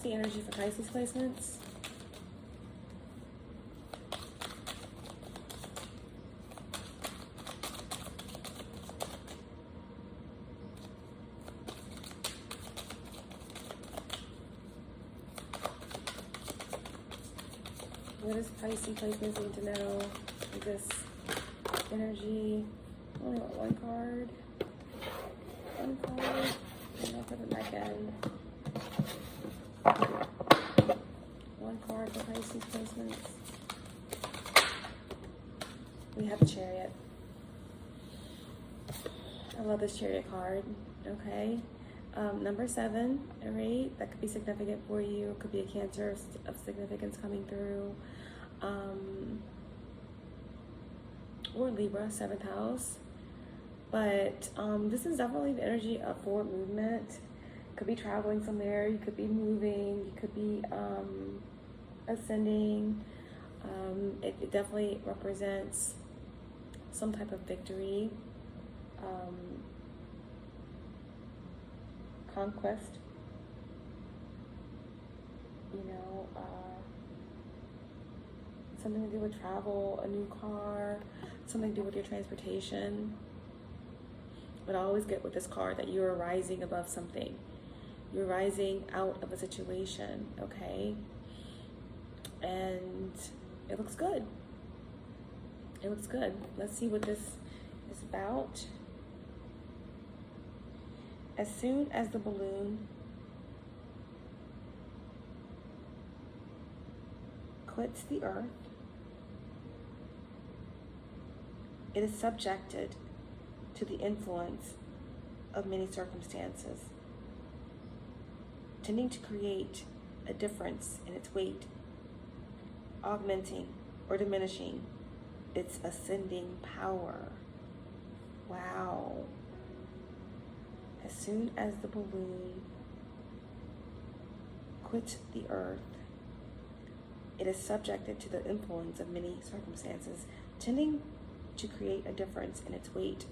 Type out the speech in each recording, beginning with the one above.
the energy for Pisces placements? What does Pisces placements need to know for this energy? I only want one card. One card. And I'll put it back in. One card for Pisces placements. We have a Chariot. I love this Chariot card. Okay. Number 7, right? That could be significant for you. It could be a Cancer of significance coming through. Or Libra, 7th house. But this is definitely the energy of forward movement. Could be traveling somewhere. You could be moving. You could be ascending. It definitely represents some type of victory. Conquest, you know, something to do with travel, a new car, something to do with your transportation. But I always get with this card that you're rising above something. You're rising out of a situation, okay? And it looks good. It looks good. Let's see what this is about. As soon as the balloon quits the earth, it is subjected to the influence of many circumstances, tending to create a difference in its weight, augmenting or diminishing its ascending power. Wow. As soon as the balloon quits the earth, it is subjected to the influence of many circumstances, tending to create a difference in its weight,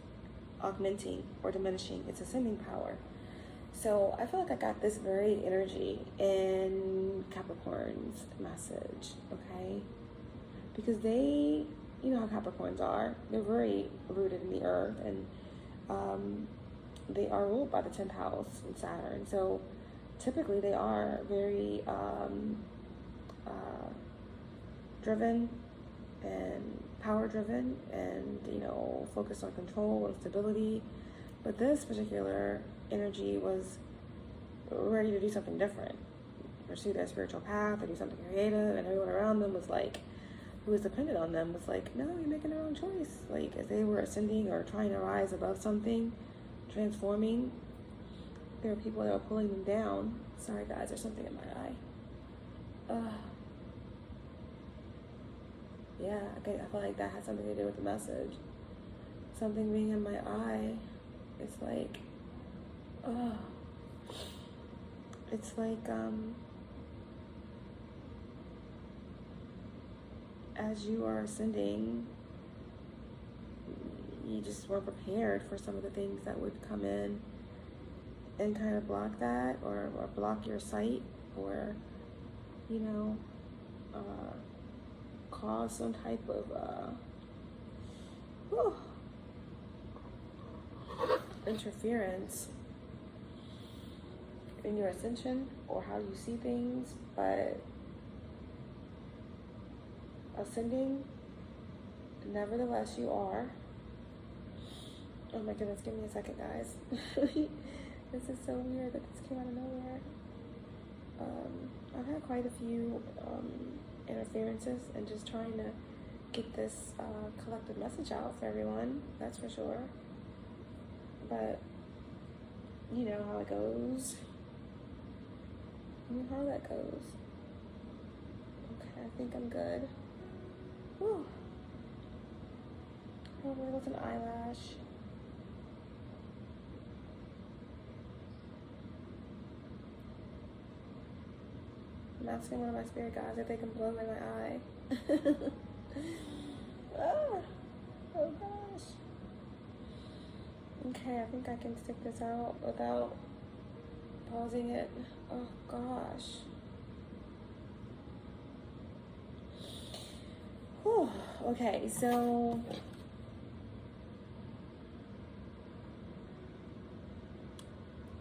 augmenting or diminishing its ascending power. So I feel like I got this very energy in Capricorn's message, okay? Because they, you know how Capricorns are. They're very rooted in the earth, and they are ruled by the 10th house in Saturn. So typically they are very driven and power driven, and, you know, focused on control and stability. But this particular energy was ready to do something different, pursue their spiritual path or do something creative, and everyone around them was like, who was dependent on them, was like, no, you're making the wrong choice. Like, as they were ascending or trying to rise above something, transforming, there were people that were pulling them down. Sorry guys, there's something in my eye. Yeah, I feel like that had something to do with the message. Something being in my eye, it's like, it's like, as you are ascending, you just weren't prepared for some of the things that would come in and kind of block that, or block your sight, or, you know, cause some type of interference in your ascension or how you see things. But ascending, nevertheless, you are. Oh my goodness, give me a second, guys. This is so weird that this came out of nowhere. I've had quite a few interferences, and just trying to get this collective message out for everyone, that's for sure. But you know how it goes. You know how that goes. Okay, I think I'm good. Whew. Oh, there was an eyelash. I'm asking one of my spirit guides if they can blow in my eye. Oh gosh. Okay, I think I can stick this out without pausing it. Oh gosh. Okay, so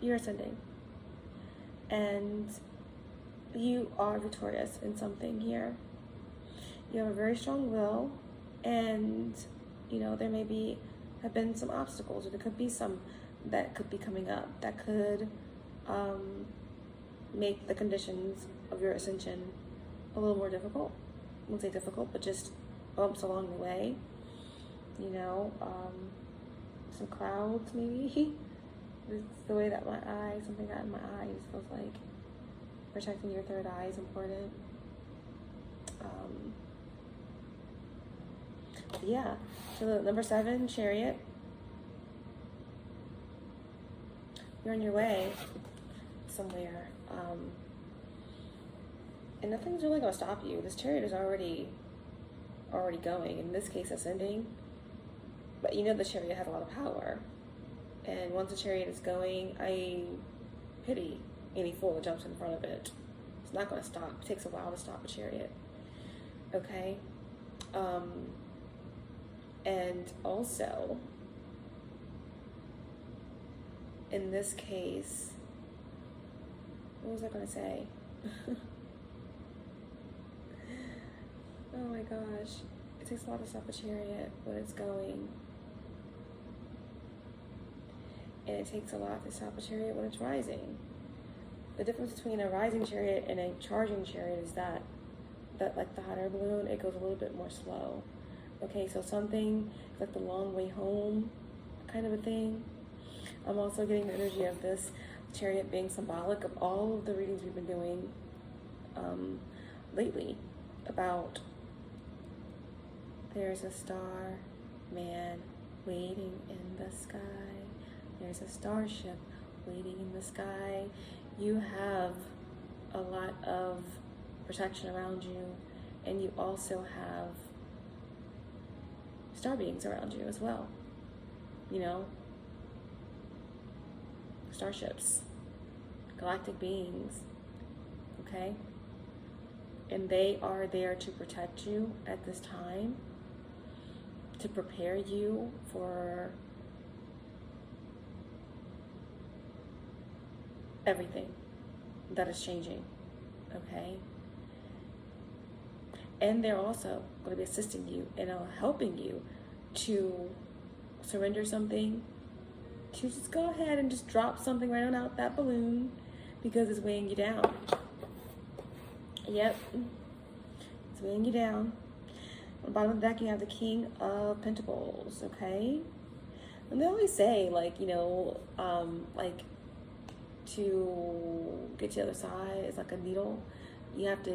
you're ascending, and you are victorious in something here. You have a very strong will, and there may have been some obstacles, or there could be some that could be coming up that could make the conditions of your ascension a little more difficult. I won't say difficult, but just bumps along the way. Some clouds maybe. It's the way that something got in my eyes feels like protecting your third eye is important. Yeah, so the number 7, Chariot. You're on your way somewhere, and nothing's really going to stop you. This Chariot is already going, in this case ascending, but the Chariot has a lot of power, and once the Chariot is going, I pity any fool that jumps in front of it. It's not going to stop. It takes a while to stop a Chariot. Okay? And also, in this case, what was I going to say? Oh my gosh. It takes a lot to stop a Chariot when it's going. And it takes a lot to stop a Chariot when it's rising. The difference between a rising Chariot and a charging Chariot is that like the hot air balloon, it goes a little bit more slow. Okay, so something like the long way home kind of a thing. I'm also getting the energy of this Chariot being symbolic of all of the readings we've been doing lately about there's a star man waiting in the sky. There's a starship waiting in the sky. You have a lot of protection around you, and you also have star beings around you as well. Starships, galactic beings, okay? And they are there to protect you at this time, to prepare you for everything that is changing, okay? And they're also going to be assisting you and helping you to surrender something, to just go ahead and just drop something right on out that balloon because it's weighing you down. Yep, it's weighing you down. On the bottom of the deck, you have the King of Pentacles, okay? And they always say, like to get to the other side, it's like a needle. You have to,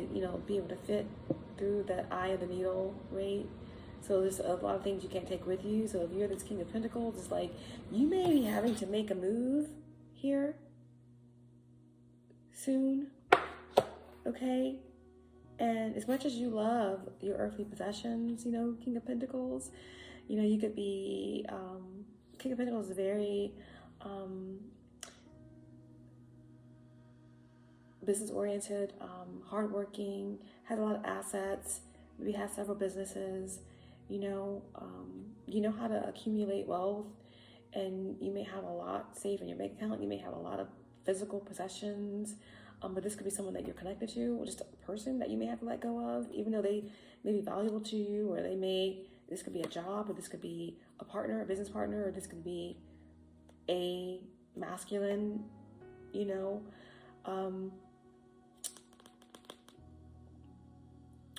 be able to fit through that eye of the needle, right? So there's a lot of things you can't take with you. So if you're this King of Pentacles, it's like you may be having to make a move here soon, okay? And as much as you love your earthly possessions, King of Pentacles, you could be, King of Pentacles is very business-oriented, hardworking, has a lot of assets, maybe has several businesses, you know how to accumulate wealth, and you may have a lot saved in your bank account. You may have a lot of physical possessions, but this could be someone that you're connected to, or just a person that you may have to let go of, even though they may be valuable to you, or this could be a job, or this could be a partner, a business partner, or this could be a masculine,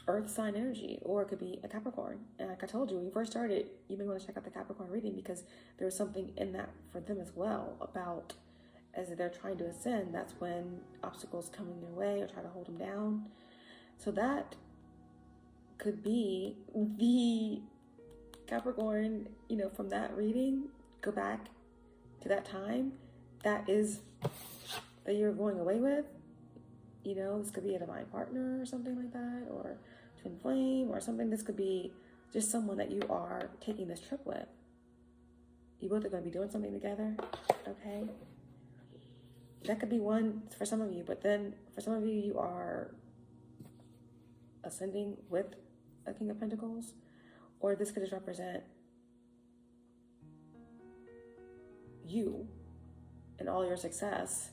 earth sign energy, or it could be a Capricorn. And like I told you, when you first started, you may want to check out the Capricorn reading because there's something in that for them as well about as they're trying to ascend, that's when obstacles come in their way or try to hold them down. So that could be the Capricorn, from that reading, go back to that time, that you're going away with. This could be a divine partner or something like that, or twin flame or something. This could be just someone that you are taking this trip with. You both are going to be doing something together, okay? That could be one for some of you, but then for some of you, you are ascending with a King of Pentacles, Or this could just represent you and all your success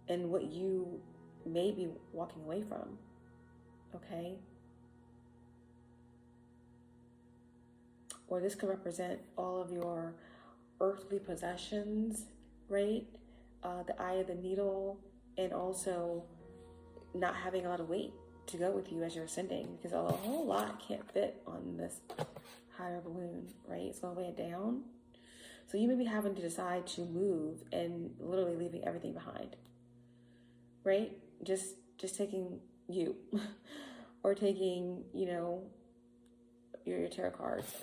and what you may be walking away from, okay? Or this could represent all of your earthly possessions, right? The eye of the needle, and also not having a lot of weight to go with you as you're ascending, because a whole lot can't fit on this higher balloon, right? It's going to weigh it down. So you may be having to decide to move and literally leaving everything behind, right? Just taking you or taking, you know, your tarot cards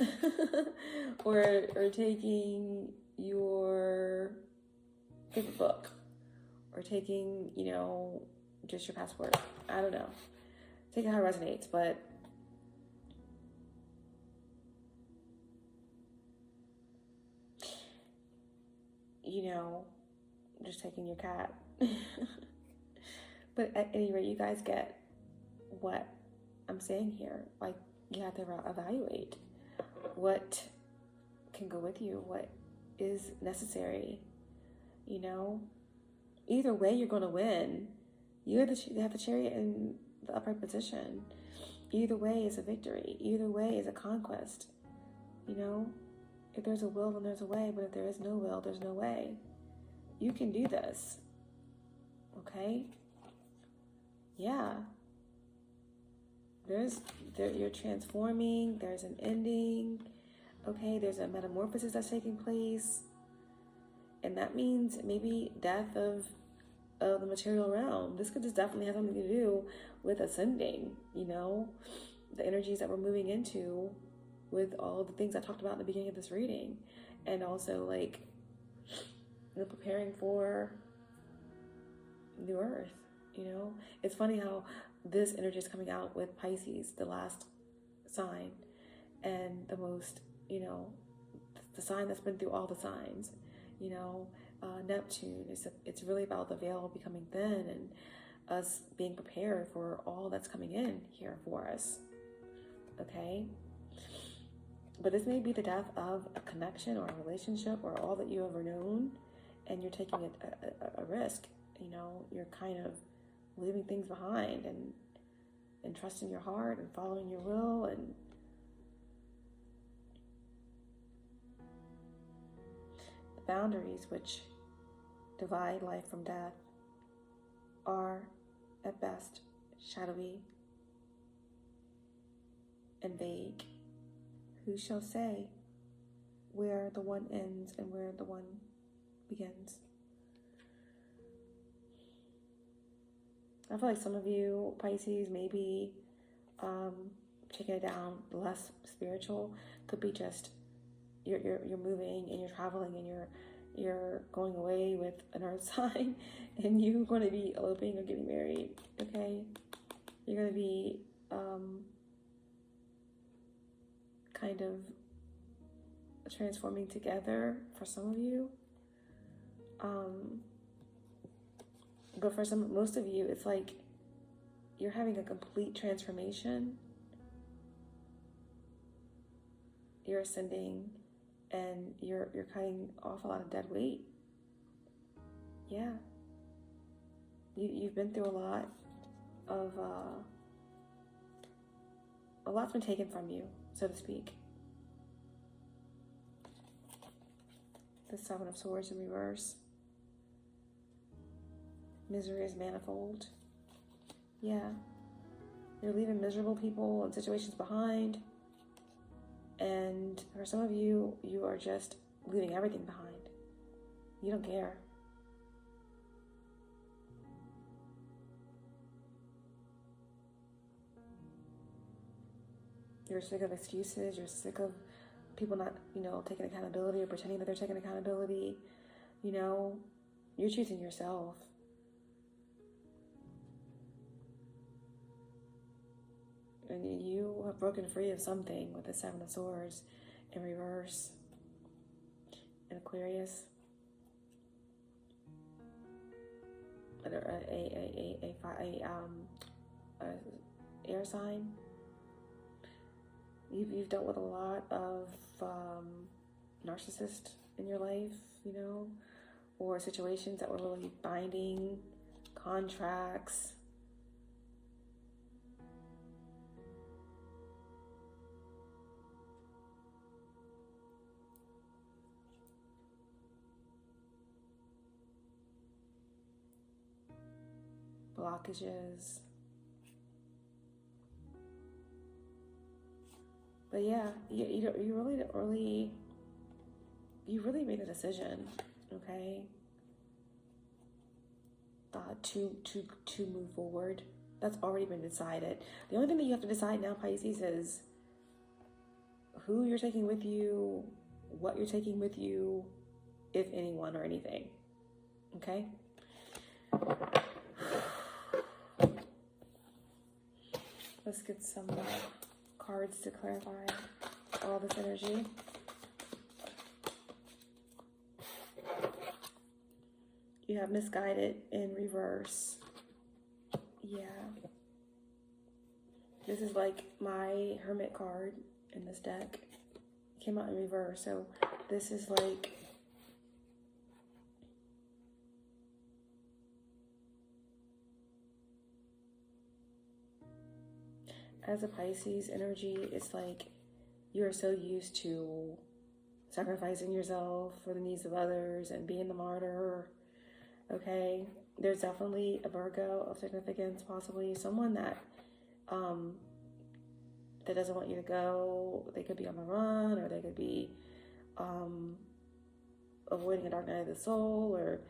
or taking your favorite book or taking, you know, just your passport. I don't know. Take it how it resonates, but you know, just taking your cat. But at any rate, you guys get what I'm saying here. Like, you have to evaluate what can go with you, what is necessary, you know? Either way, you're going to win. You have the chariot in the upright position. Either way is a victory. Either way is a conquest, you know? If there's a will, then there's a way, but if there is no will, there's no way. You can do this, okay? Yeah. You're transforming, there's an ending, okay? There's a metamorphosis that's taking place, and that means maybe death of the material realm. This could just definitely have something to do with ascending, you know? The energies that we're moving into with all the things I talked about in the beginning of this reading, and also like, you know, preparing for new earth, you know? It's funny how this energy is coming out with Pisces, the last sign, and the most, you know, the sign that's been through all the signs, you know, Neptune. It's really about the veil becoming thin and us being prepared for all that's coming in here for us, okay? But this may be the death of a connection or a relationship or all that you ever known, and you're taking a risk, you know? You're kind of leaving things behind and trusting your heart and following your will, and the boundaries which divide life from death are at best shadowy and vague. Who shall say where the one ends and where the one begins? I feel like some of you, Pisces, maybe taking it down less spiritual. Could be just you're moving and you're traveling and you're going away with an earth sign, and you're going to be eloping or getting married, okay? You're going to be kind of transforming together for some of you. But for most of you, it's like you're having a complete transformation. You're ascending and you're cutting off a lot of dead weight. Yeah. You've been through a lot of, a lot's been taken from you, so to speak. The Seven of Swords in reverse. Misery is manifold. Yeah. You're leaving miserable people and situations behind. And for some of you, you are just leaving everything behind. You don't care. You're sick of excuses. You're sick of people not, taking accountability or pretending that they're taking accountability. You're choosing yourself. And you have broken free of something with the Seven of Swords in reverse. In Aquarius. A air sign. You've dealt with a lot of narcissists in your life, you know, or situations that were really binding, contracts. Blockages. But yeah, you really made a decision, okay? To move forward. That's already been decided. The only thing that you have to decide now, Pisces, is who you're taking with you, what you're taking with you, if anyone or anything. Okay? Let's get some cards to clarify all this energy. You have misguided in reverse. Yeah. This is like my Hermit card in this deck. It came out in reverse. So this is like as a Pisces energy, it's like you're so used to sacrificing yourself for the needs of others and being the martyr. Okay, there's definitely a Virgo of significance, possibly someone that that doesn't want you to go. They could be on the run, or they could be avoiding a dark night of the soul, or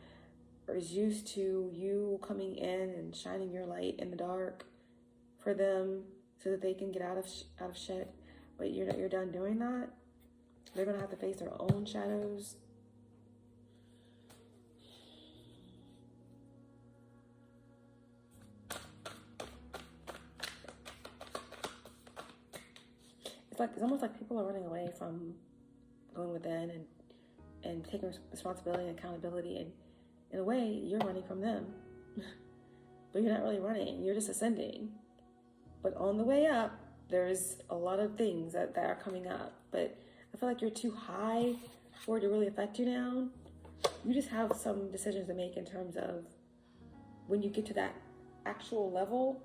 is used to you coming in and shining your light in the dark for them so that they can get out of shit. But you're done doing that. They're gonna have to face their own shadows. It's almost like people are running away from going within and taking responsibility and accountability, and in a way you're running from them. But you're not really running, you're just ascending. But on the way up, there's a lot of things that are coming up, but I feel like you're too high for it to really affect you now. You just have some decisions to make in terms of when you get to that actual level,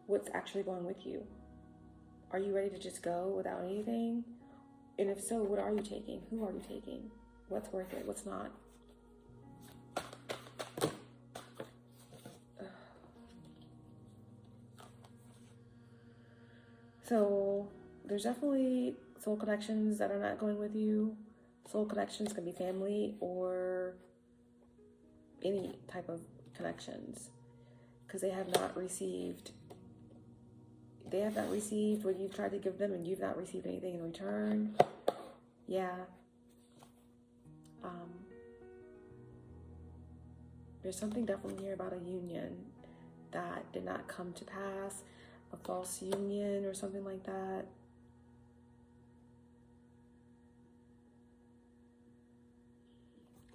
what's actually going with you. Are you ready to just go without anything? And if so, what are you taking? Who are you taking? What's worth it? What's not? So there's definitely soul connections that are not going with you. Soul connections can be family or any type of connections, because they have not received what you've tried to give them, and you've not received anything in return. Yeah. There's something definitely here about a union that did not come to pass, a false union or something like that.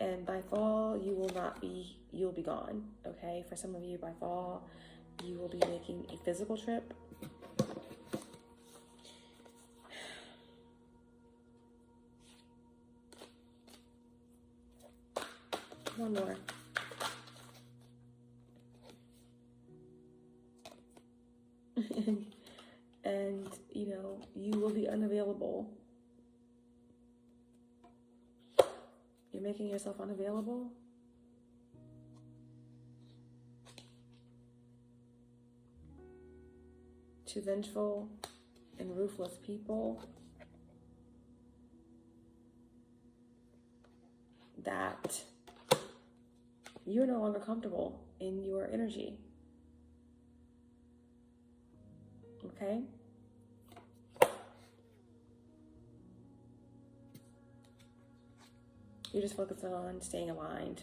And by fall, you'll be gone, okay? For some of you, by fall, you will be making a physical trip. One more. And, you know, you will be unavailable. You're making yourself unavailable. To vengeful and ruthless people that you're no longer comfortable in your energy. Okay? You're just focusing on staying aligned.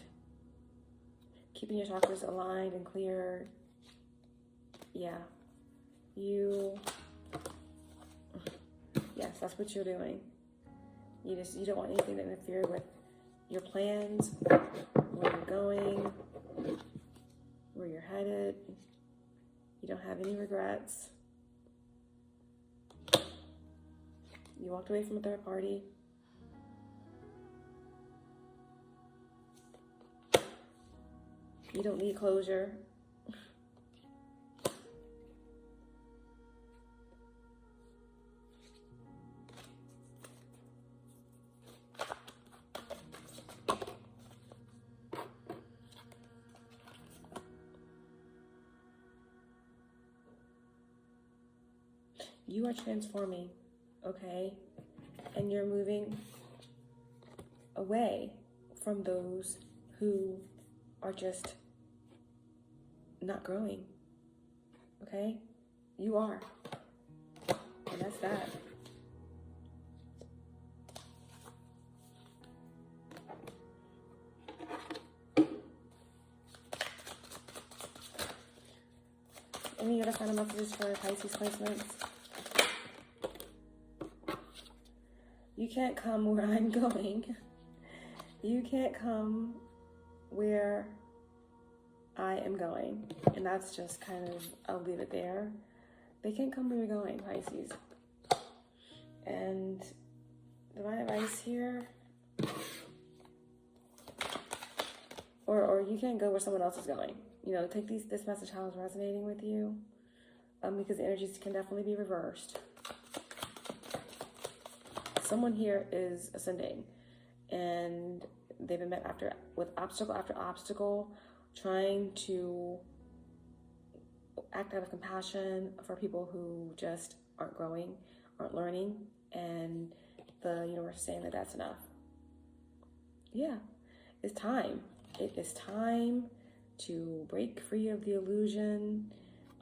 Keeping your chakras aligned and clear. Yeah. Yes, that's what you're doing. You don't want anything to interfere with your plans, where you're going, where you're headed. You don't have any regrets. You walked away from a third party. You don't need closure. You are transforming, okay? And you're moving away from those who are just not growing, okay? You are. And that's that. Any other final messages for Pisces placements? You can't come where I'm going. You can't come where I am going. And that's just kind of, I'll leave it there. They can't come where you're going, Pisces. And divine advice here, or you can't go where someone else is going. You know, take this message how it's resonating with you, because the energies can definitely be reversed. Someone here is ascending, and they've been met with obstacle after obstacle, trying to act out of compassion for people who just aren't growing, aren't learning, and the universe is saying that that's enough. Yeah, it's time. It is time to break free of the illusion.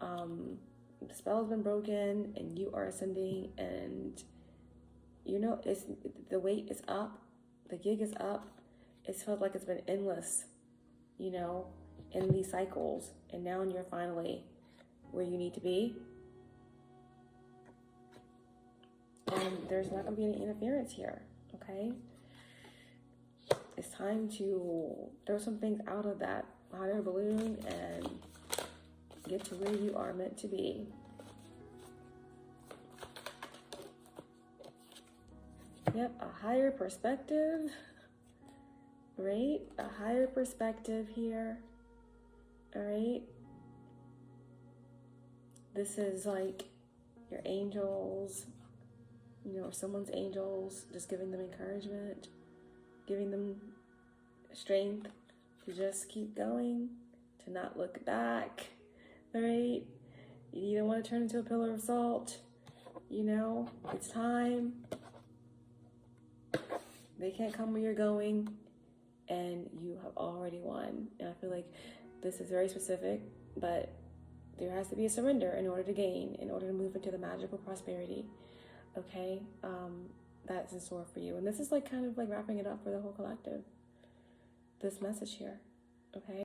The spell has been broken, and you are ascending, and you know, the weight is up, the gig is up. It's felt like it's been endless, you know, in these cycles, and now you're finally where you need to be. And there's not going to be any interference here, okay? It's time to throw some things out of that hot air balloon and get to where you are meant to be. Yep, a higher perspective, right? A higher perspective here, all right? This is like your angels, you know, or someone's angels, just giving them encouragement, giving them strength to just keep going, to not look back, all right? You don't want to turn into a pillar of salt, you know, it's time. They can't come where you're going, and you have already won. And I feel like this is very specific, but there has to be a surrender in order to gain, in order to move into the magical prosperity, okay? That's in store for you. And this is like kind of like wrapping it up for the whole collective, this message here, okay?